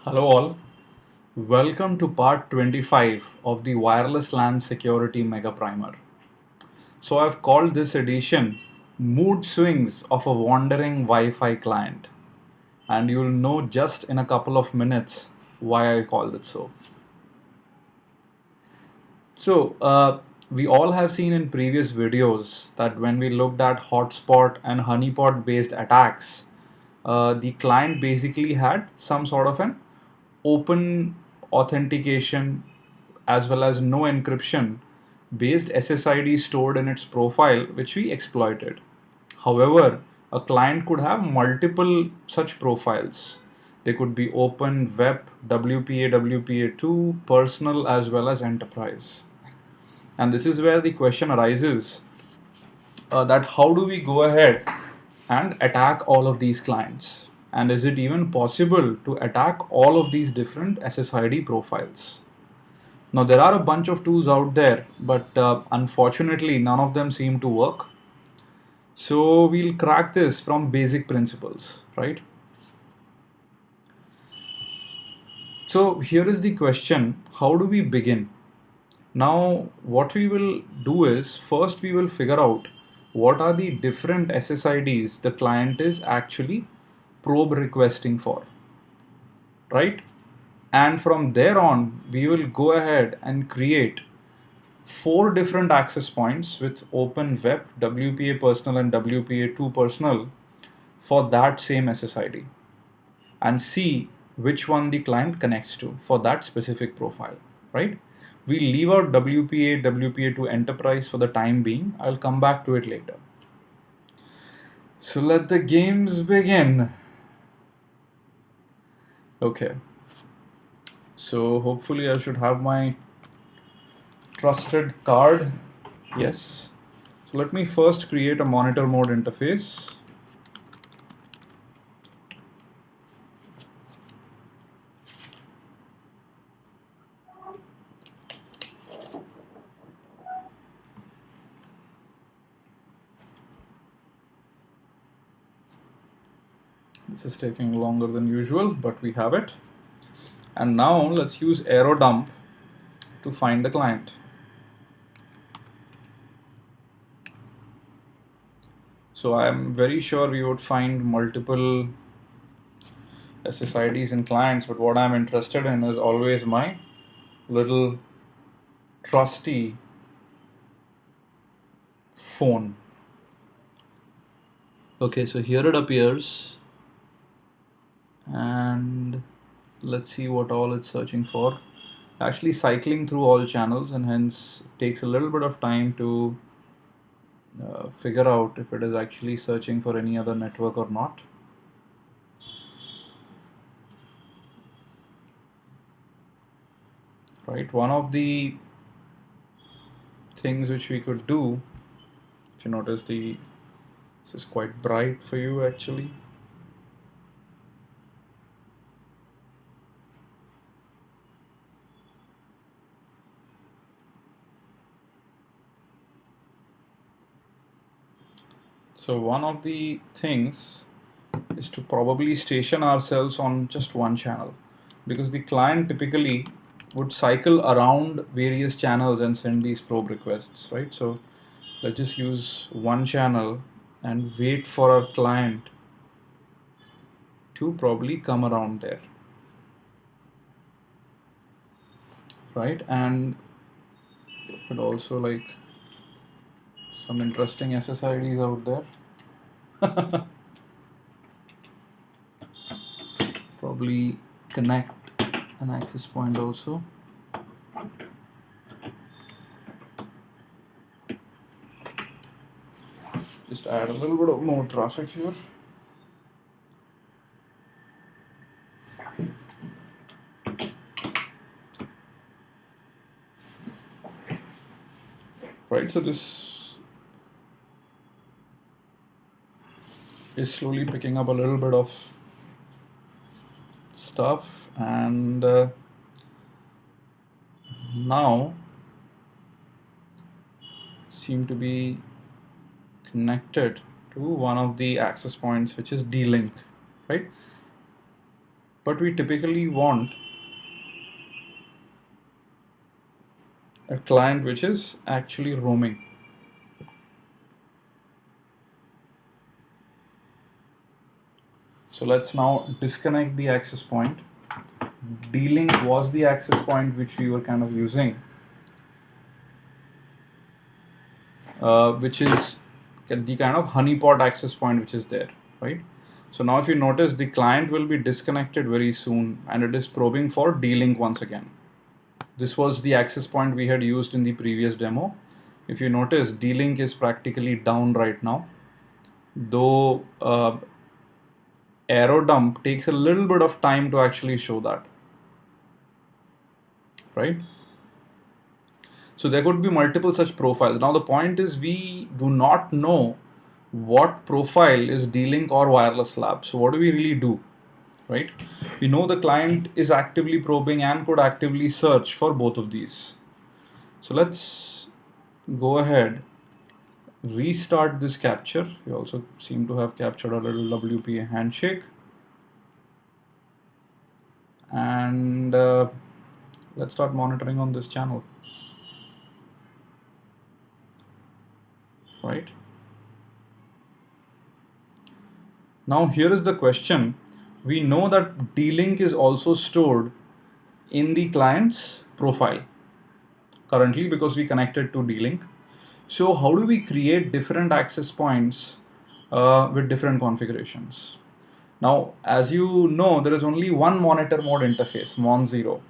Hello all, welcome to part 25 of the Wireless LAN Security Mega Primer. So I've called this edition Mood Swings of a Wandering Wi-Fi Client, and you'll know just in a couple of minutes why I called it so. So we all have seen in previous videos that when we looked at hotspot and honeypot based attacks, the client basically had some sort of an open authentication as well as no encryption based SSID stored in its profile, which we exploited. However, a client could have multiple such profiles. They could be open, web, WPA, WPA2, personal, as well as enterprise. And this is where the question arises that how do we go ahead and attack all of these clients? And is it even possible to attack all of these different SSID profiles? Now, there are a bunch of tools out there, but unfortunately, none of them seem to work. So, we'll crack this from basic principles, right? So, here is the question, how do we begin? Now, what we will do is first we will figure out what are the different SSIDs the client is actually probe requesting for, right? And from there on, we will go ahead and create four different access points with open web, WPA personal, and WPA2 personal for that same SSID and see which one the client connects to for that specific profile, right? We leave out WPA, WPA2 enterprise for the time being. I'll come back to it later. So let the games begin. Okay. So hopefully I should have my trusted card. Yes. So let me first create a monitor mode interface. This is taking longer than usual, but we have it. And now let's use AeroDump to find the client. So I'm very sure we would find multiple SSIDs in clients, but what I'm interested in is always my little trusty phone. Okay, so here it appears, and let's see what all it's searching for. Actually cycling through all channels, and hence it takes a little bit of time to figure out if it is actually searching for any other network or not. Right, one of the things which we could do, if you notice this is quite bright for you actually. So one of the things is to probably station ourselves on just one channel, because the client typically would cycle around various channels and send these probe requests, right? So let's just use one channel and wait for our client to probably come around there, right? And but also like some interesting SSIDs out there. Probably connect an access point also. Just add a little bit of more traffic here. Right, so this is slowly picking up a little bit of stuff, and now seem to be connected to one of the access points, which is D-Link, right? but we typically want a client which is actually roaming. So let's now disconnect the access point. D-Link was the access point which we were kind of using, which is the kind of honeypot access point which is there, right? So now if you notice, the client will be disconnected very soon and it is probing for D-Link once again. This was the access point we had used in the previous demo. If you notice, D-Link is practically down right now, though arrow dump takes a little bit of time to actually show that, right? So there could be multiple such profiles. Now the point is, we do not know what profile is D-Link or Wireless Lab. So what do we really do, right? We know the client is actively probing and could actively search for both of these. So let's go ahead, restart this capture. We also seem to have captured a little WPA handshake. And let's start monitoring on this channel, right? Now here is the question. We know that D-Link is also stored in the client's profile currently because we connected to D-Link. So how do we create different access points with different configurations? Now, as you know, there is only one monitor mode interface, Mon0.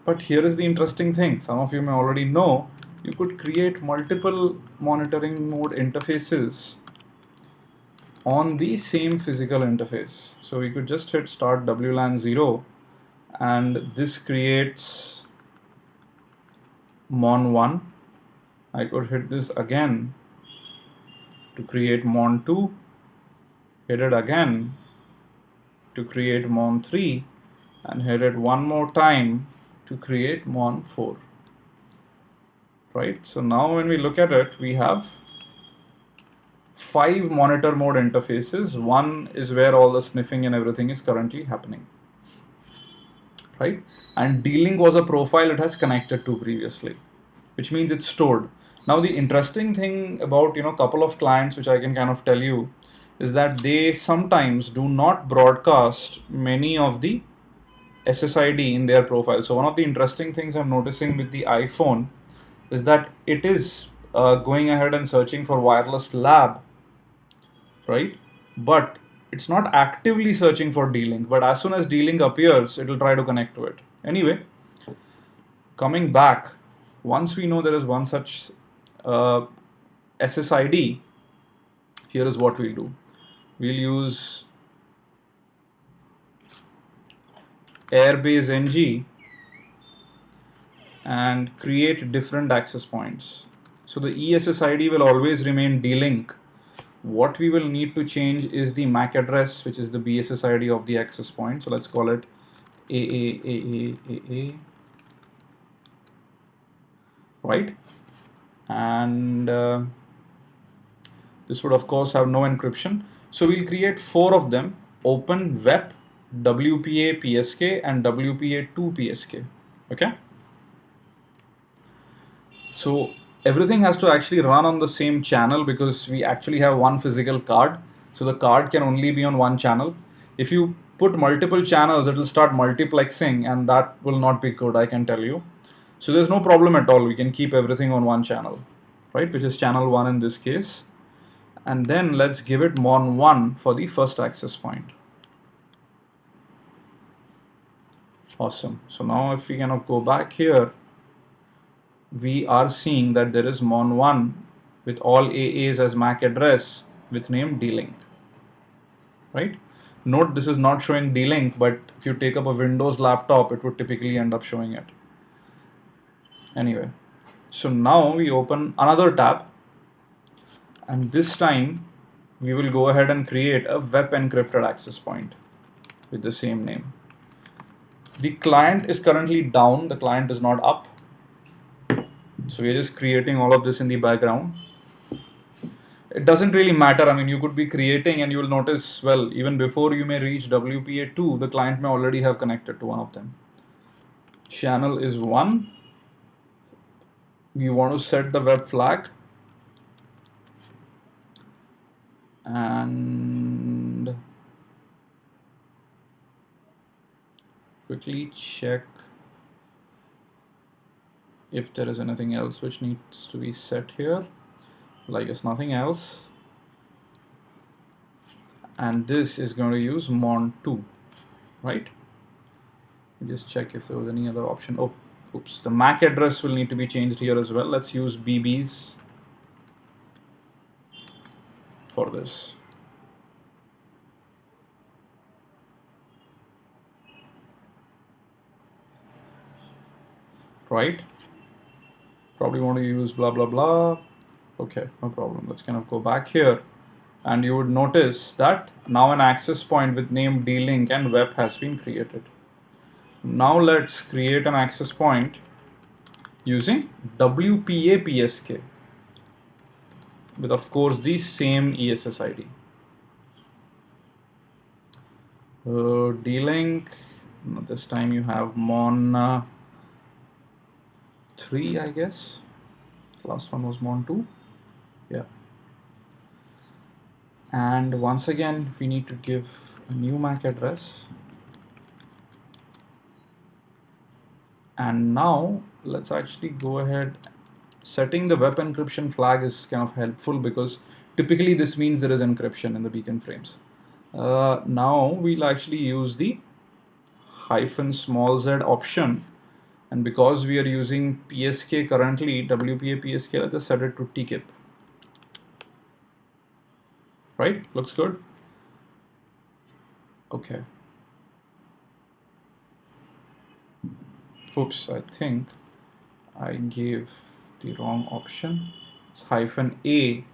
But here is the interesting thing. Some of you may already know, you could create multiple monitoring mode interfaces on the same physical interface. So we could just hit start WLAN 0 and this creates Mon1. I could hit this again to create Mon2, hit it again to create Mon3, and hit it one more time to create Mon4. Right? So now when we look at it, we have 5 monitor mode interfaces. One is where all the sniffing and everything is currently happening, right? And D-Link was a profile it has connected to previously, which means it's stored. Now the interesting thing about couple of clients which I can kind of tell you is that they sometimes do not broadcast many of the SSID in their profile. So one of the interesting things I'm noticing with the iPhone is that it is going ahead and searching for Wireless Lab, right? But it's not actively searching for D-Link, but as soon as D-Link appears, it will try to connect to it. Anyway, coming back, once we know there is one such SSID, here is what we'll do. We'll use Airbase NG and create different access points. So the eSSID will always remain D-Link. What we will need to change is the MAC address, which is the BSSID of the access point. So let's call it AA, right? And this would of course have no encryption. So we'll create 4 of them: Open, WEP, WPA PSK, and WPA2 PSK. Okay. So everything has to actually run on the same channel because we actually have one physical card. So the card can only be on one channel. If you put multiple channels, it will start multiplexing and that will not be good, I can tell you. So there's no problem at all. We can keep everything on one channel, right? Which is channel 1 in this case. And then let's give it Mon1 for the first access point. Awesome. So now if we kind of go back here, we are seeing that there is Mon1 with all AAs as MAC address with name D-Link, right? Note this is not showing D-Link, but if you take up a Windows laptop, it would typically end up showing it. Anyway, so now we open another tab, and this time we will go ahead and create a web encrypted access point with the same name. The client is currently down, the client is not up. So we're just creating all of this in the background. it doesn't really matter. I mean, you could be creating and you will notice, well, even before you may reach WPA2, the client may already have connected to one of them. Channel is 1. We want to set the web flag. And quickly check if there is anything else which needs to be set here. Well, I guess nothing else. And this is going to use mon2, right? Just check if there was any other option. Oh, oops, the MAC address will need to be changed here as well. Let's use BBs for this. Right? Probably want to use blah blah blah. Okay, no problem. Let's kind of go back here, and you would notice that now an access point with name D-Link and web has been created. Now let's create an access point using WPA PSK with, of course, the same ESS ID. D-Link, this time you have mon 3, I guess. Last one was mon 2. Yeah. And once again, we need to give a new MAC address. And now let's actually go ahead. Setting the web encryption flag is kind of helpful because typically this means there is encryption in the beacon frames. Now we'll actually use the -z option, and because we are using PSK currently, WPA PSK, let's just set it to TKIP. Right? Looks good. Okay. Oops, I think I gave the wrong option. It's -A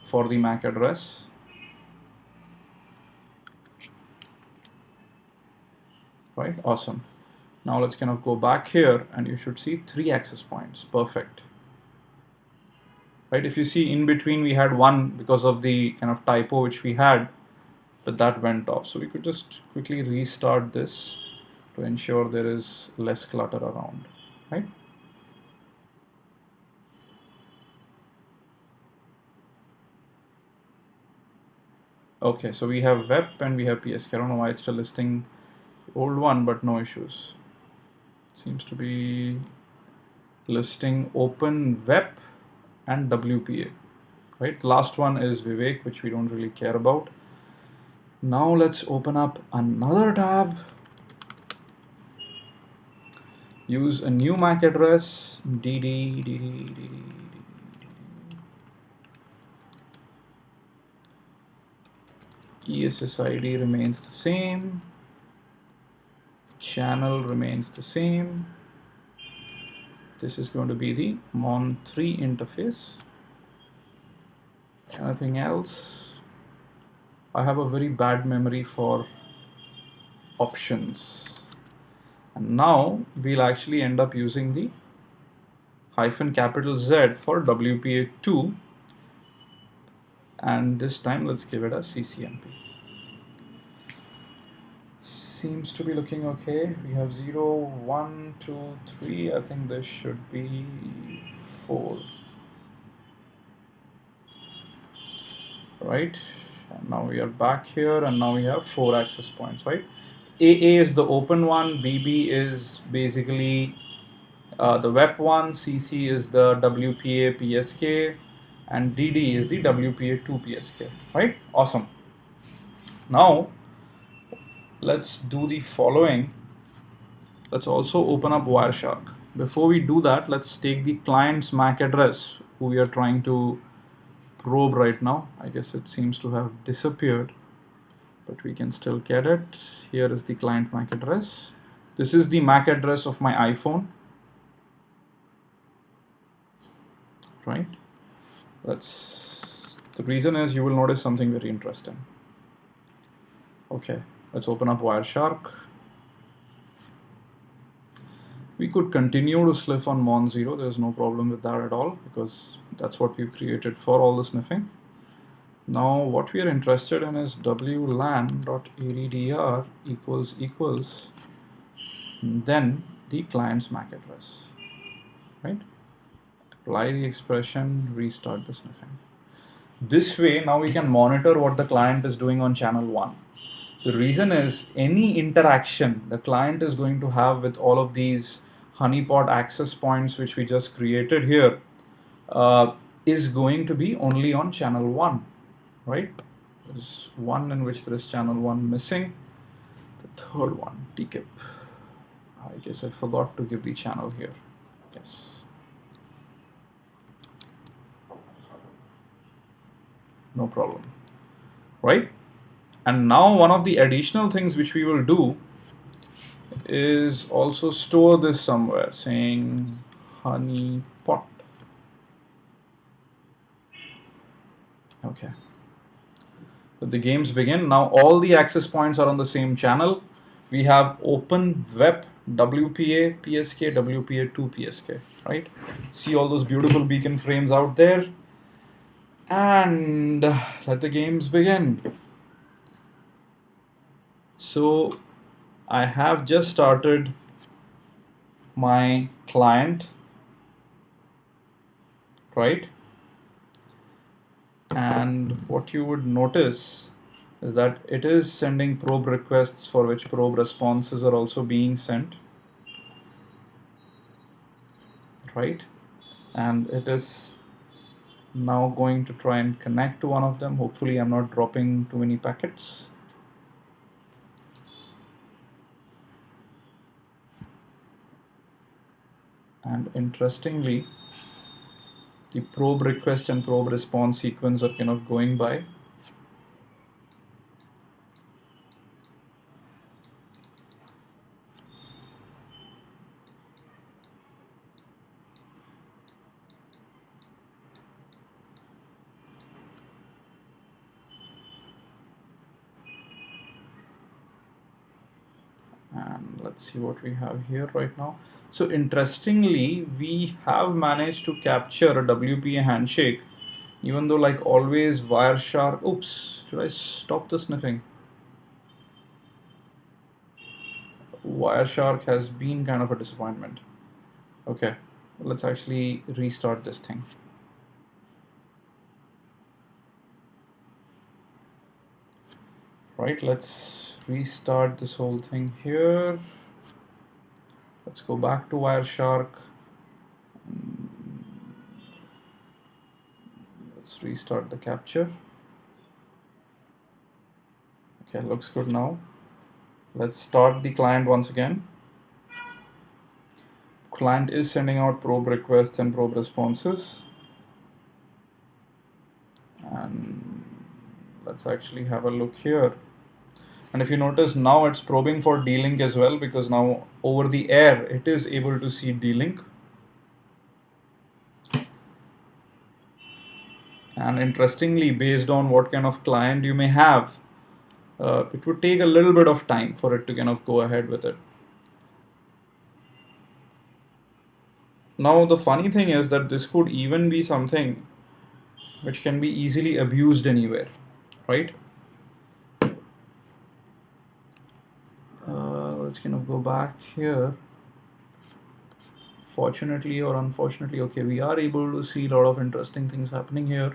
for the MAC address. Right, awesome. Now let's kind of go back here and you should see 3 access points. Perfect. Right, if you see in between we had 1 because of the kind of typo which we had, that went off. So we could just quickly restart this to ensure there is less clutter around, right? Okay, so we have web and we have PSK. I don't know why it's still listing the old one, but no issues. It seems to be listing open web and WPA, right? Last one is Vivek, which we don't really care about. Now let's open up another tab. Use a new MAC address, ESS ID remains the same, channel remains the same. This is going to be the mon3 interface. Anything else? I have a very bad memory for options. And now we'll actually end up using the -Z for WPA2. And this time let's give it a CCNP. Seems to be looking okay. We have 0, 1, 2, 3. I think this should be 4. Right, and now we are back here and now we have 4 access points, right? AA is the open one, BB is basically the web one, CC is the WPA PSK, and DD is the WPA2 PSK, right? Awesome. Now let's do the following. Let's also open up Wireshark. Before we do that, let's take the client's MAC address who we are trying to probe right now. I guess it seems to have disappeared, but we can still get it. Here is the client MAC address. This is the MAC address of my iPhone, right? The reason is you will notice something very interesting. Okay, let's open up Wireshark. We could continue to sniff on mon0. There's no problem with that at all because that's what we've created for all the sniffing. Now what we are interested in is wlan.addr equals then the client's MAC address, right? Apply the expression, restart the sniffing. This way, now we can monitor what the client is doing on channel 1. The reason is any interaction the client is going to have with all of these honeypot access points which we just created here is going to be only on channel 1, right? There's one in which there is channel 1 missing. The third one, TKIP. I guess I forgot to give the channel here. Yes. No problem, right? And now one of the additional things which we will do is also store this somewhere, saying honey pot. Okay. But the games begin. Now all the access points are on the same channel. We have open web WPA PSK WPA2 PSK, right? See all those beautiful beacon frames out there, and let the games begin. So I have just started my client, right? And what you would notice is that it is sending probe requests for which probe responses are also being sent, right? And it is now going to try and connect to one of them. Hopefully I'm not dropping too many packets. And interestingly, the probe request and probe response sequence are kind of going by. And let's see what we have here right now. So interestingly, we have managed to capture a WPA handshake, even though like always Wireshark, oops, did I stop the sniffing? Wireshark has been kind of a disappointment. Okay, let's actually restart this thing. Right, let's restart this whole thing here. Let's go back to Wireshark. Let's restart the capture. Okay, looks good now. Let's start the client once again. Client is sending out probe requests and probe responses. And let's actually have a look here. And if you notice, now it's probing for D-Link as well, because now over the air it is able to see D-Link. And interestingly, based on what kind of client you may have, it would take a little bit of time for it to kind of go ahead with it. Now the funny thing is that this could even be something which can be easily abused anywhere, right? Let's kind of go back here. Fortunately or unfortunately, okay, we are able to see a lot of interesting things happening here.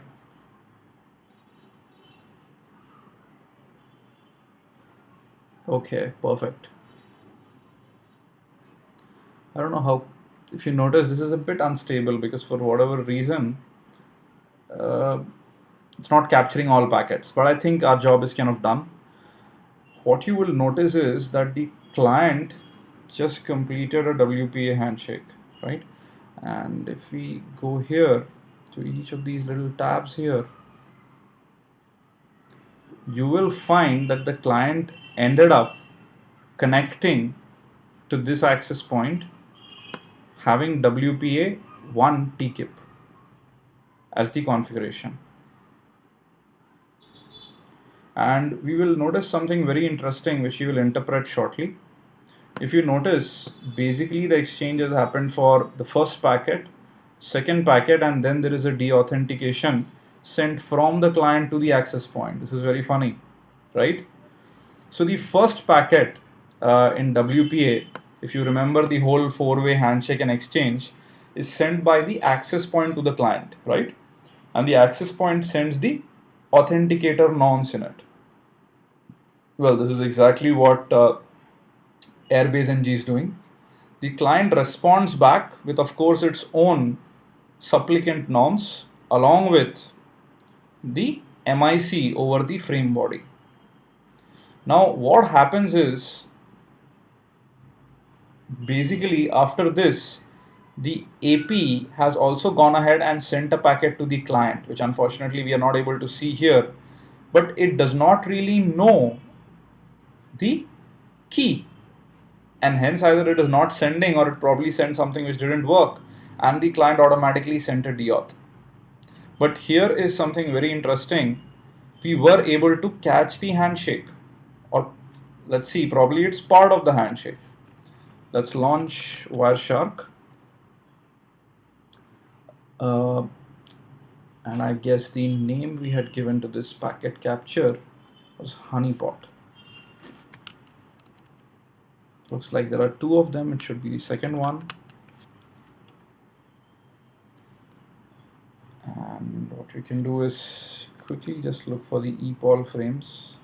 Okay, perfect. I don't know how, if you notice, this is a bit unstable because for whatever reason, it's not capturing all packets, but I think our job is kind of done. What you will notice is that the client just completed a WPA handshake, right? And if we go here to each of these little tabs here, you will find that the client ended up connecting to this access point having WPA 1 TKIP as the configuration. And we will notice something very interesting which you will interpret shortly. If you notice, basically the exchange has happened for the first packet, second packet, and then there is a deauthentication sent from the client to the access point. This is very funny, right? So the first packet in WPA, if you remember the whole four-way handshake and exchange, is sent by the access point to the client, right? And the access point sends the authenticator nonce in it. Well, this is exactly what Airbase NG is doing. The client responds back with, of course, its own supplicant nonce along with the MIC over the frame body. Now, what happens is, basically after this, the AP has also gone ahead and sent a packet to the client, which unfortunately we are not able to see here, but it does not really know the key, and hence either it is not sending or it probably sent something which didn't work, and the client automatically sent a deauth. But here is something very interesting. We were able to catch the handshake, or let's see, probably it's part of the handshake. Let's launch Wireshark. And I guess the name we had given to this packet capture was honeypot. Looks like there are two of them. It should be the second one. And what we can do is quickly just look for the ePOL frames.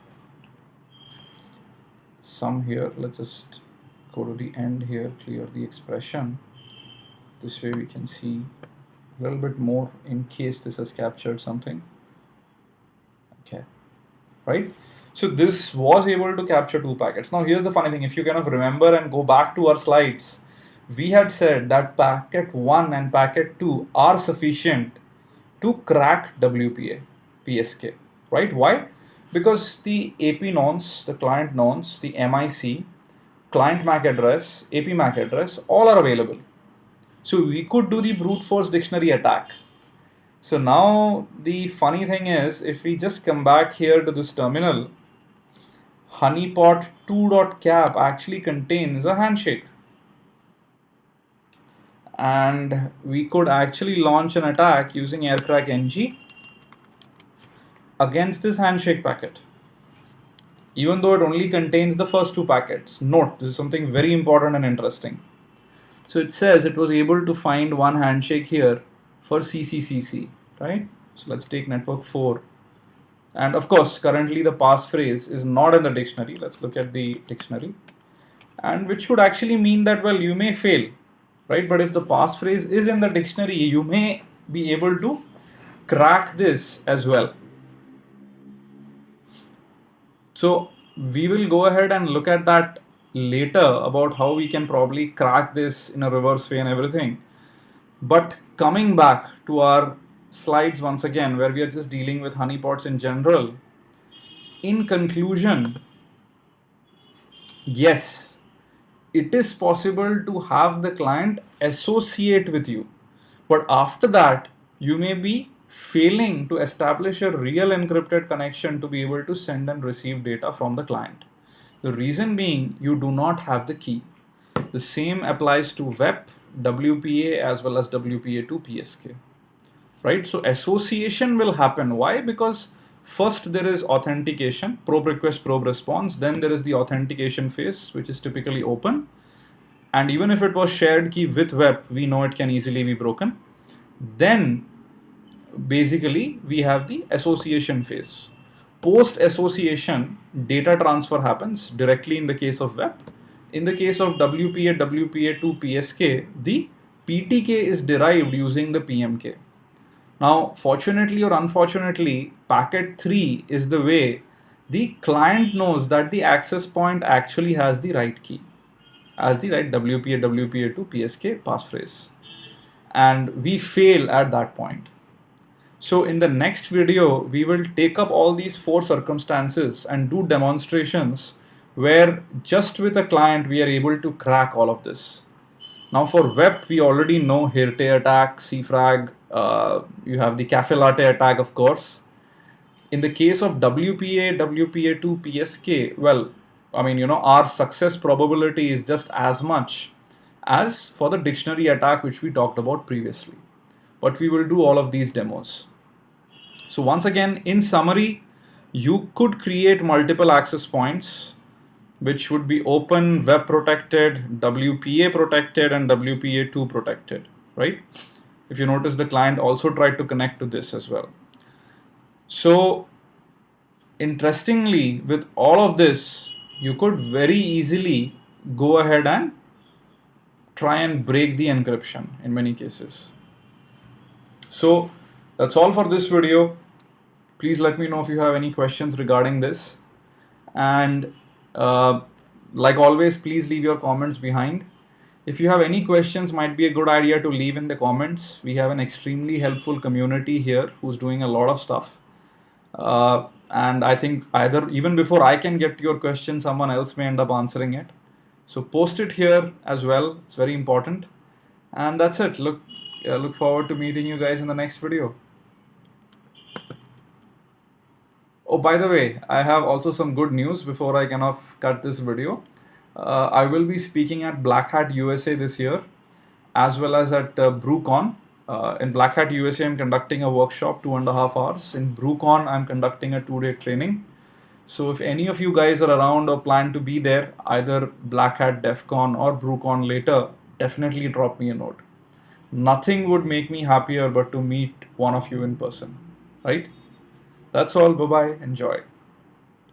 Some here. Let's just go to the end here, clear the expression. This way we can see a little bit more in case this has captured something. Okay, right? So this was able to capture two packets. Now here's the funny thing, if you kind of remember and go back to our slides, we had said that packet 1 and packet 2 are sufficient to crack WPA, PSK, right? Why? Because the AP nonce, the client nonce, the MIC, client MAC address, AP MAC address, all are available. So we could do the brute force dictionary attack. So now the funny thing is, if we just come back here to this terminal, honeypot2.cap actually contains a handshake. And we could actually launch an attack using Aircrack NG against this handshake packet, even though it only contains the first two packets. Note, this is something very important and interesting. So it says it was able to find one handshake here for CCCC, right? So let's take network 4. And of course, currently the passphrase is not in the dictionary. Let's look at the dictionary. And which would actually mean that, well, you may fail, right? But if the passphrase is in the dictionary, you may be able to crack this as well. So we will go ahead and look at that later about how we can probably crack this in a reverse way and everything. But coming back to our slides once again, where we are just dealing with honeypots in general, in conclusion, yes, it is possible to have the client associate with you, but after that you may be failing to establish a real encrypted connection to be able to send and receive data from the client. The reason being, you do not have the key. The same applies to WEP, WPA as well as WPA2 PSK, right? So association will happen. Why? Because first there is authentication, probe request, probe response. Then there is the authentication phase, which is typically open. And even if it was shared key with WEP, we know it can easily be broken. Then basically we have the association phase. Post association, data transfer happens directly in the case of WEP. In the case of WPA, WPA2 PSK, the PTK is derived using the PMK. Now, fortunately or unfortunately, packet 3 is the way the client knows that the access point actually has the right key, as the right WPA, WPA2 PSK passphrase. And we fail at that point. So in the next video, we will take up all these 4 circumstances and do demonstrations where just with a client, we are able to crack all of this. Now for WEP, we already know Hirte attack, CFrag, you have the Cafe Latte attack, of course. In the case of WPA, WPA2, PSK, well, I mean, you know, our success probability is just as much as for the dictionary attack, which we talked about previously. But we will do all of these demos. So once again, in summary, you could create multiple access points which would be open, web protected, WPA protected, and WPA2 protected, right? If you notice, the client also tried to connect to this as well. So interestingly, with all of this, you could very easily go ahead and try and break the encryption in many cases. So that's all for this video. Please let me know if you have any questions regarding this. And like always, please leave your comments behind. If you have any questions, might be a good idea to leave in the comments. We have an extremely helpful community here who's doing a lot of stuff. And I think either even before I can get to your question, someone else may end up answering it. So post it here as well. It's very important. And that's it. Look forward to meeting you guys in the next video. Oh, by the way, I have also some good news before I kind of cut this video. I will be speaking at Black Hat USA this year, as well as at BrewCon. In Black Hat USA, I'm conducting a workshop 2.5 hours. In BrewCon, I'm conducting a 2-day training. So if any of you guys are around or plan to be there, either Black Hat, DEF CON or BrewCon later, definitely drop me a note. Nothing would make me happier but to meet one of you in person, right? That's all. Bye-bye. Enjoy.